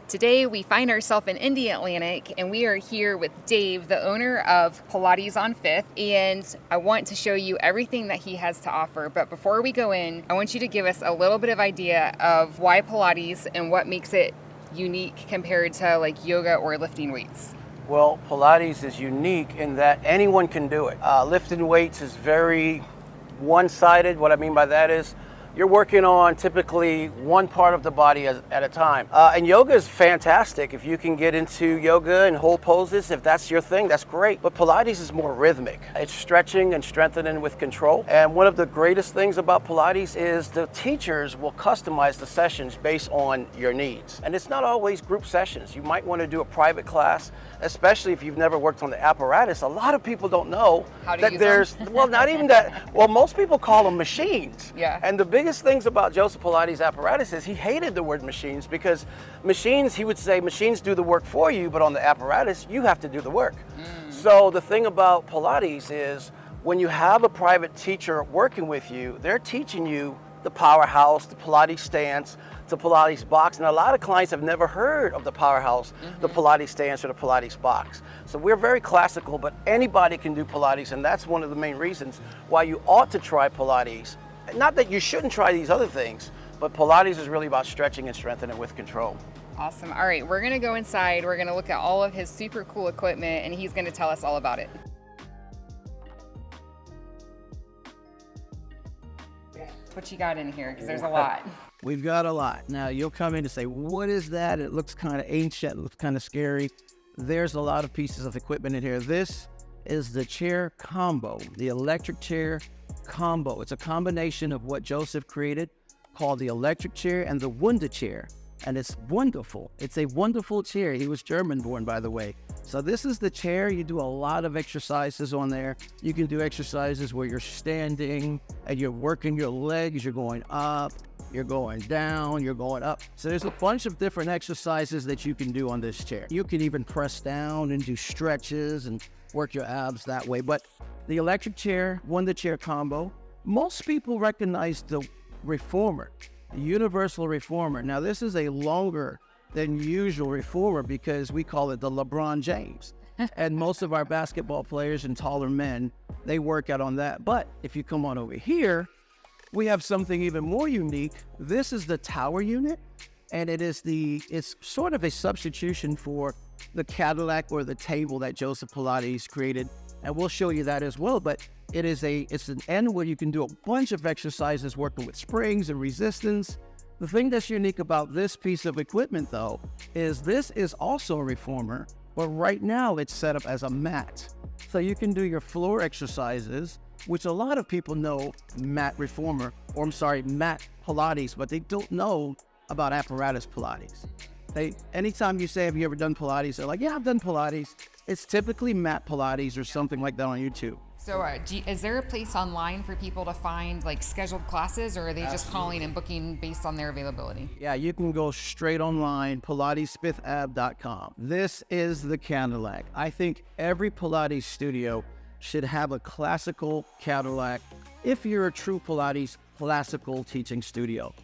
Today we find ourselves in Indialantic and we are here with Dave, the owner of Pilates On Fifth, and I want to show you everything that he has to offer. But before we go in, I want you to give us a little bit of idea of why Pilates and what makes it unique compared to like yoga or lifting weights. Well, Pilates is unique in that anyone can do it. Lifting weights is very one-sided. What I mean by that is you're working on typically one part of the body at a time. And yoga is fantastic. If you can get into yoga and hold poses, if that's your thing, that's great. But Pilates is more rhythmic. It's stretching and strengthening with control. And one of the greatest things about Pilates is the teachers will customize the sessions based on your needs. And it's not always group sessions. You might want to do a private class, especially if you've never worked on the apparatus. A lot of people don't know that there's, well, not even that, well, most people call them machines. Yeah. And the biggest things about Joseph Pilates' apparatus is he hated the word machines because machines, he would say, machines do the work for you, but on the apparatus, you have to do the work. So the thing about Pilates is when you have a private teacher working with you, they're teaching you the powerhouse, the Pilates stance, the Pilates box, and a lot of clients have never heard of the powerhouse, the Pilates stance, or the Pilates box. So we're very classical, but anybody can do Pilates, and that's one of the main reasons why you ought to try Pilates. Not that you shouldn't try these other things, but Pilates is really about stretching and strengthening with control. Awesome. All right, we're gonna go inside. We're gonna look at all of his super cool equipment and he's gonna tell us all about it. What you got in here? Because there's a lot. We've got a lot. Now you'll come in and say, what is that? It looks kind of ancient, it looks kind of scary. There's a lot of pieces of equipment in here. This is the chair combo, the electric chair combo. It's a combination of what Joseph created called the electric chair and the Wunder chair. And it's wonderful. It's a wonderful chair. He was German born, by the way. So this is the chair. You do a lot of exercises on there. You can do exercises where you're standing and you're working your legs. You're going up, you're going down, you're going up. So there's a bunch of different exercises that you can do on this chair. You can even press down and do stretches and work your abs that way. But the electric chair, Wunder chair combo, most people recognize the reformer, the universal reformer. Now this is a longer than usual reformer because we call it the LeBron James. And most of our basketball players and taller men, they work out on that. But if you come on over here, we have something even more unique. This is the tower unit, and it's sort of a substitution for the Cadillac or the table that Joseph Pilates created. And we'll show you that as well, but it's an end where you can do a bunch of exercises working with springs and resistance. The thing that's unique about this piece of equipment though, is this is also a reformer, but right now it's set up as a mat. So you can do your floor exercises, which a lot of people know mat reformer, or I'm sorry, mat Pilates, but they don't know about apparatus Pilates. Anytime you say, have you ever done Pilates? They're like, yeah, I've done Pilates. It's typically mat Pilates or something like that on YouTube. So is there a place online for people to find like scheduled classes, or are they just calling and booking based on their availability? Yeah, you can go straight online, pilatesfifthab.com. This is the Cadillac. I think every Pilates studio should have a classical Cadillac if you're a true Pilates classical teaching studio.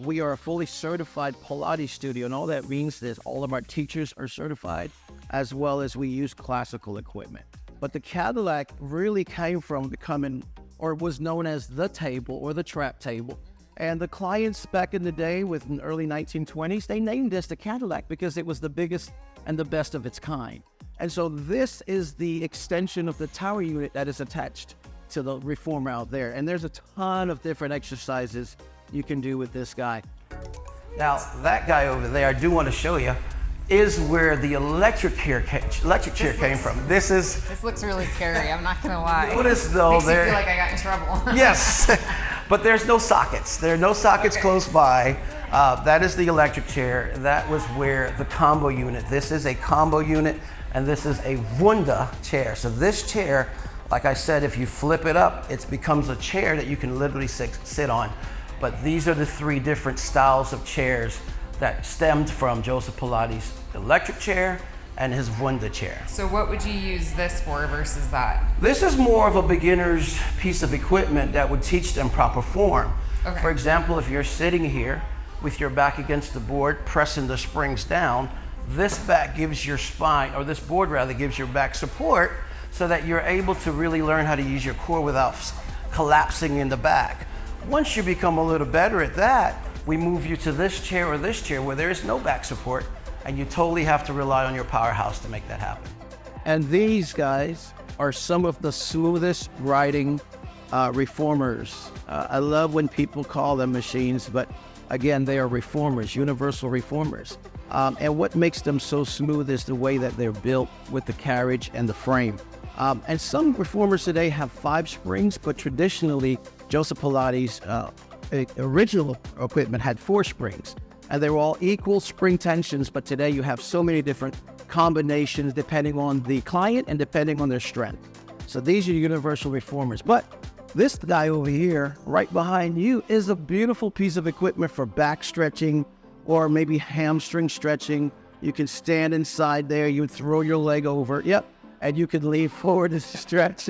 We are a fully certified Pilates studio, and all that means is all of our teachers are certified, as well as we use classical equipment. But the Cadillac really came from becoming, or was known as the table or the trap table. And the clients back in the day, with the early 1920s, they named this the Cadillac because it was the biggest and the best of its kind. And so this is the extension of the tower unit that is attached to the reformer out there. And there's a ton of different exercises you can do with this guy. Now, that guy over there, I do want to show you, is where the electric chair came from. This looks really scary, I'm not gonna lie. Notice though, Makes me feel like I got in trouble. Yes, but there's no sockets. There are no sockets close by. That is the electric chair. That was where the combo unit. This is a combo unit, and this is a Wunder chair. So this chair, like I said, if you flip it up, it becomes a chair that you can literally sit on. But these are the three different styles of chairs that stemmed from Joseph Pilates' electric chair and his Wunder chair. So what would you use this for versus that? This is more of a beginner's piece of equipment that would teach them proper form. Okay. For example, if you're sitting here, with your back against the board, pressing the springs down. This back gives your spine, or this board rather, gives your back support so that you're able to really learn how to use your core without collapsing in the back. Once you become a little better at that, we move you to this chair or this chair where there is no back support, and you totally have to rely on your powerhouse to make that happen. And these guys are some of the smoothest riding reformers. I love when people call them machines, but again, they are reformers, universal reformers. And what makes them so smooth is the way that they're built with the carriage and the frame. And some reformers today have 5 springs, but traditionally, Joseph Pilates' original equipment had 4 springs. And they were all equal spring tensions, but today you have so many different combinations depending on the client and depending on their strength. So these are universal reformers. But this guy over here, right behind you, is a beautiful piece of equipment for back stretching or maybe hamstring stretching. You can stand inside there, you throw your leg over, yep, and you can lean forward and stretch.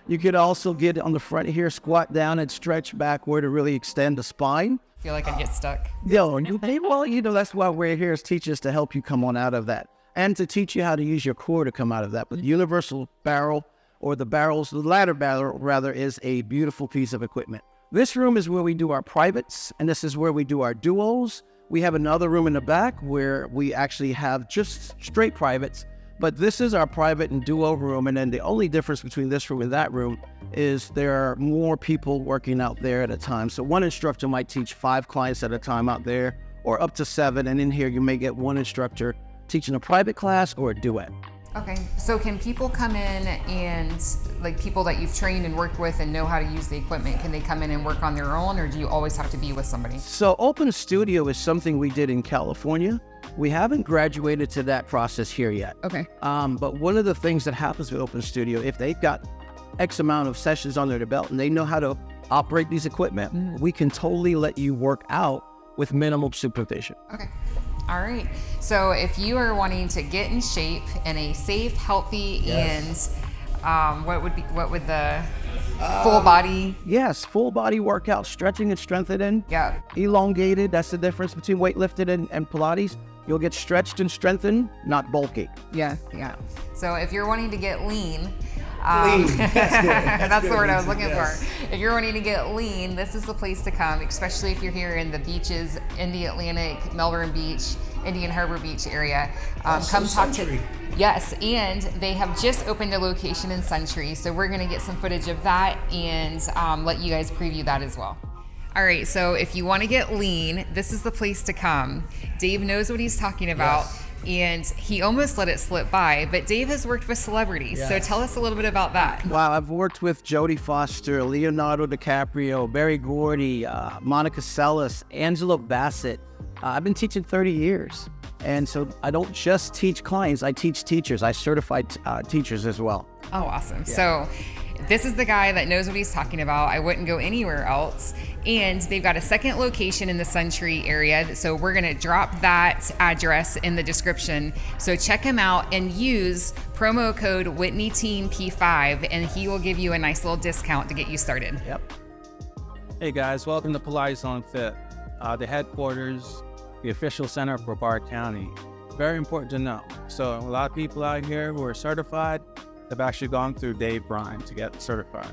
You could also get on the front here, squat down and stretch backward to really extend the spine. I feel like I'd get stuck. Well, that's why we're here as teachers, to help you come on out of that and to teach you how to use your core to come out of that. But the universal barrel, or the ladder barrel rather, is a beautiful piece of equipment. This room is where we do our privates, and this is where we do our duos. We have another room in the back where we actually have just straight privates, but this is our private and duo room. And then the only difference between this room and that room is there are more people working out there at a time. So one instructor might teach 5 clients at a time out there, or up to 7. And in here, you may get one instructor teaching a private class or a duet. Okay, so can people come in and, like, people that you've trained and worked with and know how to use the equipment, can they come in and work on their own, or do you always have to be with somebody? So Open Studio is something we did in California. We haven't graduated to that process here yet. Okay. But one of the things that happens with Open Studio, if they've got X amount of sessions under their belt and they know how to operate these equipment, we can totally let you work out with minimal supervision. Okay. All right. So if you are wanting to get in shape in a safe, healthy, and what would the full body? Yes, full body workout, stretching and strengthening. Yeah. Elongated, that's the difference between weightlifting and Pilates. You'll get stretched and strengthened, not bulky. Yeah. So if you're wanting to get lean, That's the word I was looking for. If you're wanting to get lean, this is the place to come, especially if you're here in the beaches, Indialantic, Melbourne Beach, Indian Harbor Beach area. Come talk to. Yes, and they have just opened a location in Suntree, so we're going to get some footage of that and let you guys preview that as well. All right, so if you want to get lean, this is the place to come. Dave knows what he's talking about. Yes. And he almost let it slip by, but Dave has worked with celebrities. Yes. So tell us a little bit about that. Wow, I've worked with Jodie Foster, Leonardo DiCaprio, Berry Gordy, Monica Seles, Angela Bassett. I've been teaching 30 years. And so I don't just teach clients, I teach teachers. I certify teachers as well. Oh, awesome. Yeah. So this is the guy that knows what he's talking about. I wouldn't go anywhere else. And they've got a second location in the Suntree area. So we're going to drop that address in the description. So check him out and use promo code WhitneyTeamP5, and he will give you a nice little discount to get you started. Yep. Hey guys, welcome to Pilates On Fifth, the headquarters, the official center of Brevard County. Very important to know. So a lot of people out here who are certified have actually gone through Dave Bryan to get certified.